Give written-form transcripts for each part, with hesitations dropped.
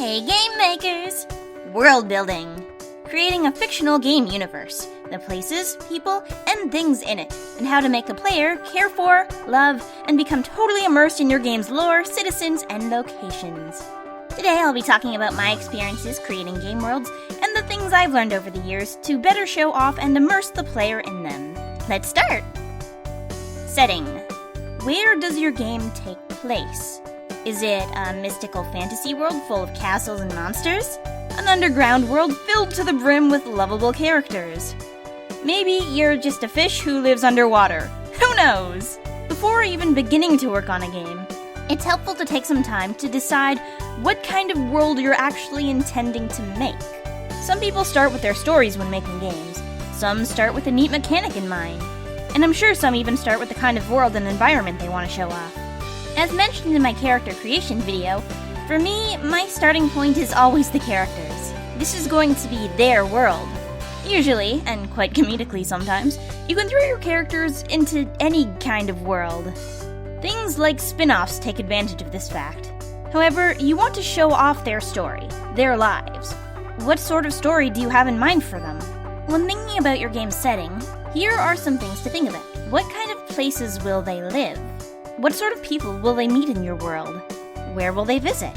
Hey game makers! World building. Creating a fictional game universe. The places, people, and things in it, and how to make the player care for, love, and become totally immersed in your game's lore, citizens, and locations. Today I'll be talking about my experiences creating game worlds and the things I've learned over the years to better show off and immerse the player in them. Let's start! Setting. Where does your game take place? Is it a mystical fantasy world full of castles and monsters? An underground world filled to the brim with lovable characters? Maybe you're just a fish who lives underwater. Who knows? Before even beginning to work on a game, it's helpful to take some time to decide what kind of world you're actually intending to make. Some people start with their stories when making games. Some start with a neat mechanic in mind. And I'm sure some even start with the kind of world and environment they want to show off. As mentioned in my character creation video, for me, my starting point is always the characters. This is going to be their world. Usually, and quite comedically sometimes, you can throw your characters into any kind of world. Things like spin-offs take advantage of this fact. However, you want to show off their story, their lives. What sort of story do you have in mind for them? When thinking about your game's setting, here are some things to think about. What kind of places will they live? What sort of people will they meet in your world? Where will they visit?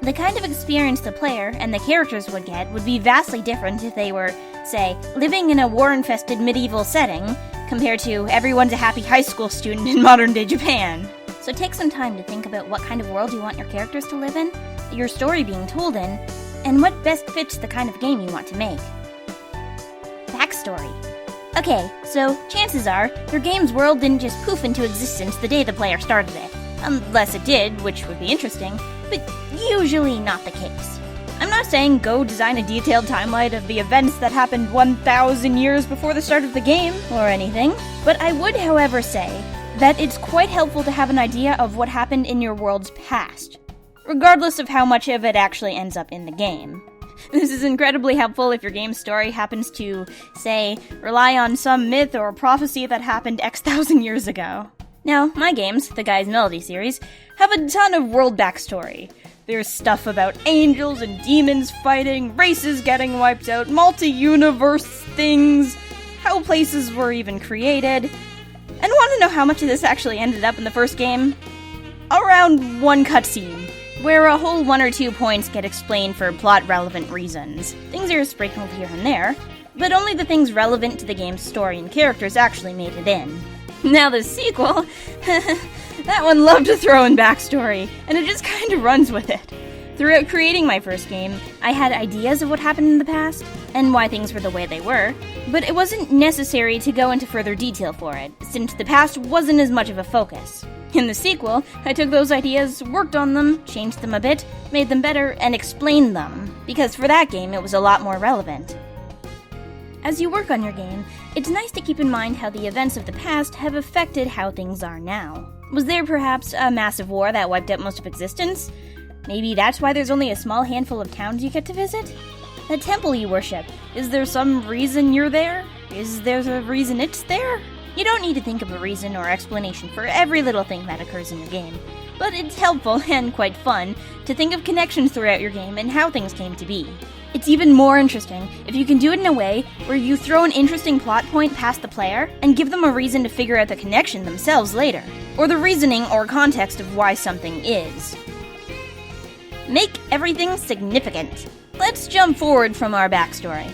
The kind of experience the player and the characters would get would be vastly different if they were, say, living in a war-infested medieval setting, compared to everyone's a happy high school student in modern-day Japan. So take some time to think about what kind of world you want your characters to live in, your story being told in, and what best fits the kind of game you want to make. Backstory. Okay, so chances are, your game's world didn't just poof into existence the day the player started it. Unless it did, which would be interesting, but usually not the case. I'm not saying go design a detailed timeline of the events that happened 1,000 years before the start of the game, or anything, but I would, however, say that it's quite helpful to have an idea of what happened in your world's past, regardless of how much of it actually ends up in the game. This is incredibly helpful if your game's story happens to, say, rely on some myth or prophecy that happened X thousand years ago. Now, my games, the Guy's Melody series, have a ton of world backstory. There's stuff about angels and demons fighting, races getting wiped out, multi-universe things, how places were even created. And want to know how much of this actually ended up in the first game? Around one cutscene, where a whole 1 or 2 points get explained for plot-relevant reasons. Things are sprinkled here and there, but only the things relevant to the game's story and characters actually made it in. Now the sequel, that one loved to throw in backstory, and it just kinda runs with it. Throughout creating my first game, I had ideas of what happened in the past, and why things were the way they were, but it wasn't necessary to go into further detail for it, since the past wasn't as much of a focus. In the sequel, I took those ideas, worked on them, changed them a bit, made them better, and explained them, because for that game it was a lot more relevant. As you work on your game, it's nice to keep in mind how the events of the past have affected how things are now. Was there perhaps a massive war that wiped out most of existence? Maybe that's why there's only a small handful of towns you get to visit? The temple you worship, is there some reason you're there? Is there a reason it's there? You don't need to think of a reason or explanation for every little thing that occurs in your game, but it's helpful and quite fun to think of connections throughout your game and how things came to be. It's even more interesting if you can do it in a way where you throw an interesting plot point past the player and give them a reason to figure out the connection themselves later, or the reasoning or context of why something is. Make everything significant. Let's jump forward from our backstory.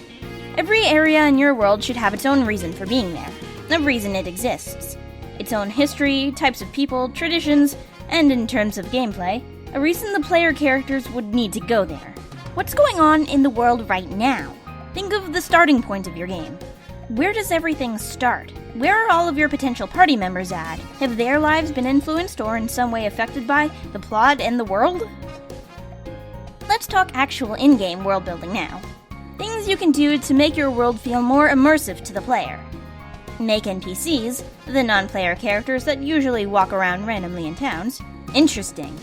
Every area in your world should have its own reason for being there. The reason it exists. Its own history, types of people, traditions, and in terms of gameplay, a reason the player characters would need to go there. What's going on in the world right now? Think of the starting point of your game. Where does everything start? Where are all of your potential party members at? Have their lives been influenced or in some way affected by the plot and the world? Let's talk actual in-game world building now. Things you can do to make your world feel more immersive to the player. Make NPCs, the non-player characters that usually walk around randomly in towns, interesting.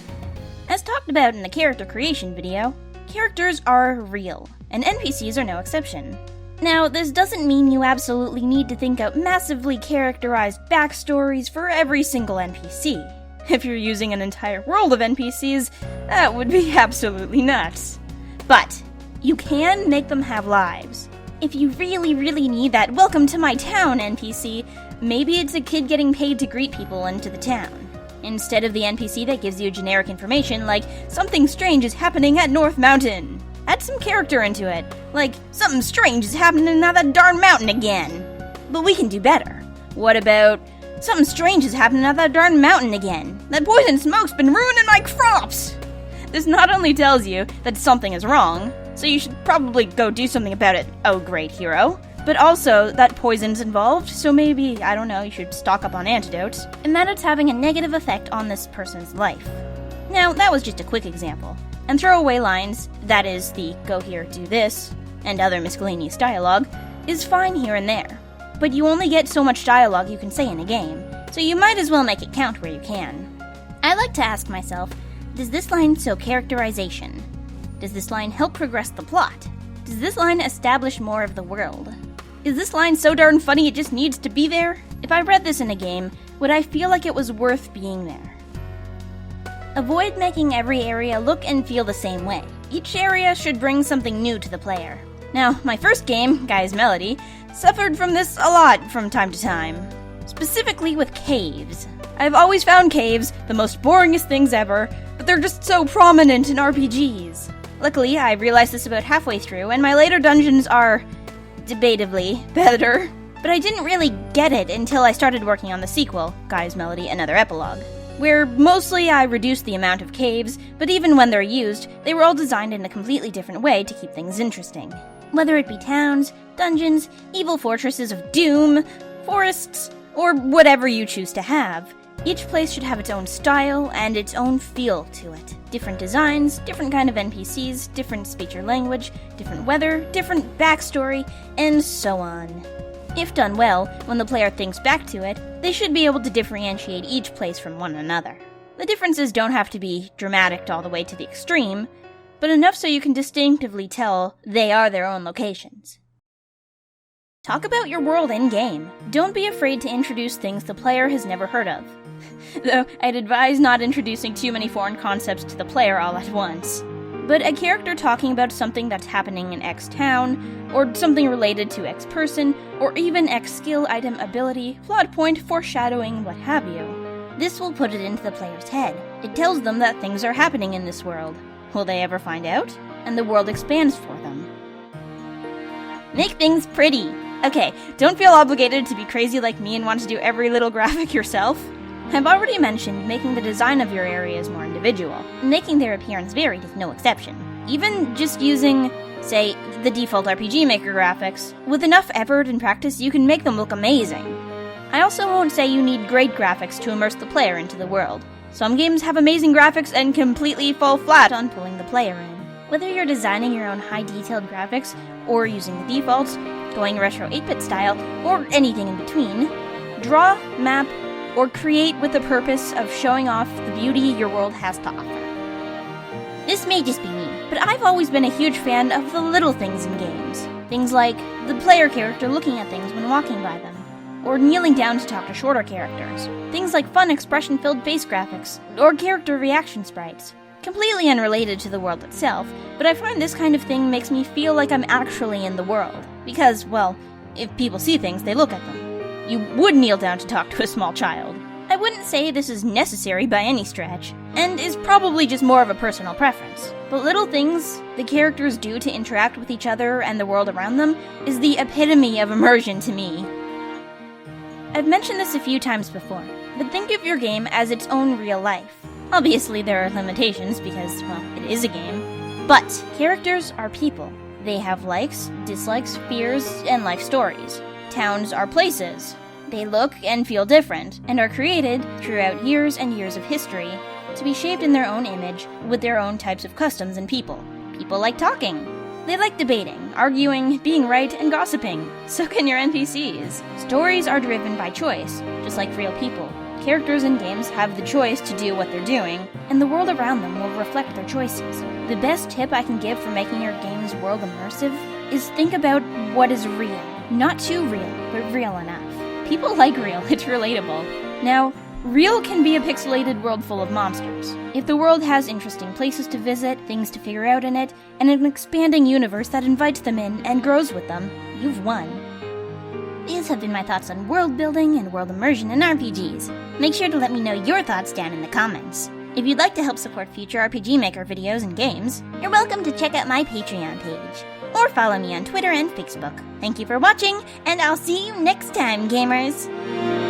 As talked about in the character creation video, characters are real, and NPCs are no exception. Now, this doesn't mean you absolutely need to think out massively characterized backstories for every single NPC. If you're using an entire world of NPCs, that would be absolutely nuts. But you can make them have lives. If you really, really need that welcome to my town NPC, maybe it's a kid getting paid to greet people into the town, instead of the NPC that gives you generic information like, something strange is happening at North Mountain. Add some character into it, like, something strange is happening at that darn mountain again. But we can do better. What about, something strange is happening at that darn mountain again. That poison smoke's been ruining my crops! This not only tells you that something is wrong, so you should probably go do something about it, oh great hero, but also that poison's involved, so maybe, I don't know, you should stock up on antidotes, and that it's having a negative effect on this person's life. Now, that was just a quick example, and throwaway lines, that is the go here, do this, and other miscellaneous dialogue, is fine here and there. But you only get so much dialogue you can say in a game, so you might as well make it count where you can. I like to ask myself, does this line show characterization? Does this line help progress the plot? Does this line establish more of the world? Is this line so darn funny it just needs to be there? If I read this in a game, would I feel like it was worth being there? Avoid making every area look and feel the same way. Each area should bring something new to the player. Now, my first game, Guy's Melody, suffered from this a lot from time to time. Specifically with caves. I've always found caves the most boringest things ever, but they're just so prominent in RPGs. Luckily, I realized this about halfway through, and my later dungeons are, debatably, better. But I didn't really get it until I started working on the sequel, Guy's Melody, Another Epilogue, where mostly I reduced the amount of caves, but even when they're used, they were all designed in a completely different way to keep things interesting. Whether it be towns, dungeons, evil fortresses of doom, forests, or whatever you choose to have, each place should have its own style and its own feel to it. Different designs, different kind of NPCs, different speech or language, different weather, different backstory, and so on. If done well, when the player thinks back to it, they should be able to differentiate each place from one another. The differences don't have to be dramatic all the way to the extreme, but enough so you can distinctively tell they are their own locations. Talk about your world in-game. Don't be afraid to introduce things the player has never heard of. Though, I'd advise not introducing too many foreign concepts to the player all at once. But a character talking about something that's happening in X town, or something related to X person, or even X skill, item, ability, plot point, foreshadowing, what have you. This will put it into the player's head. It tells them that things are happening in this world. Will they ever find out? And the world expands for them. Make things pretty! Okay, don't feel obligated to be crazy like me and want to do every little graphic yourself. I've already mentioned making the design of your areas more individual. Making their appearance varied is no exception. Even just using, say, the default RPG Maker graphics, with enough effort and practice you can make them look amazing. I also won't say you need great graphics to immerse the player into the world. Some games have amazing graphics and completely fall flat on pulling the player in. Whether you're designing your own high-detailed graphics, or using the defaults, going retro 8-bit style, or anything in between, draw, map, or create with the purpose of showing off the beauty your world has to offer. This may just be me, but I've always been a huge fan of the little things in games. Things like the player character looking at things when walking by them, or kneeling down to talk to shorter characters. Things like fun expression-filled face graphics, or character reaction sprites. Completely unrelated to the world itself, but I find this kind of thing makes me feel like I'm actually in the world. Because, well, if people see things, they look at them. You would kneel down to talk to a small child. I wouldn't say this is necessary by any stretch, and is probably just more of a personal preference. But little things the characters do to interact with each other and the world around them is the epitome of immersion to me. I've mentioned this a few times before, but think of your game as its own real life. Obviously there are limitations because, well, it is a game. But characters are people. They have likes, dislikes, fears, and life stories. Towns are places. They look and feel different, and are created throughout years and years of history to be shaped in their own image with their own types of customs and people. People like talking. They like debating, arguing, being right, and gossiping. So can your NPCs. Stories are driven by choice, just like real people. Characters in games have the choice to do what they're doing, and the world around them will reflect their choices. The best tip I can give for making your game's world immersive is think about what is real. Not too real, but real enough. People like real, it's relatable. Now, Real can be a pixelated world full of monsters. If the world has interesting places to visit, things to figure out in it, and an expanding universe that invites them in and grows with them, you've won. These have been my thoughts on world building and world immersion in RPGs. Make sure to let me know your thoughts down in the comments. If you'd like to help support future RPG Maker videos and games, you're welcome to check out my Patreon page, or follow me on Twitter and Facebook. Thank you for watching, and I'll see you next time, gamers!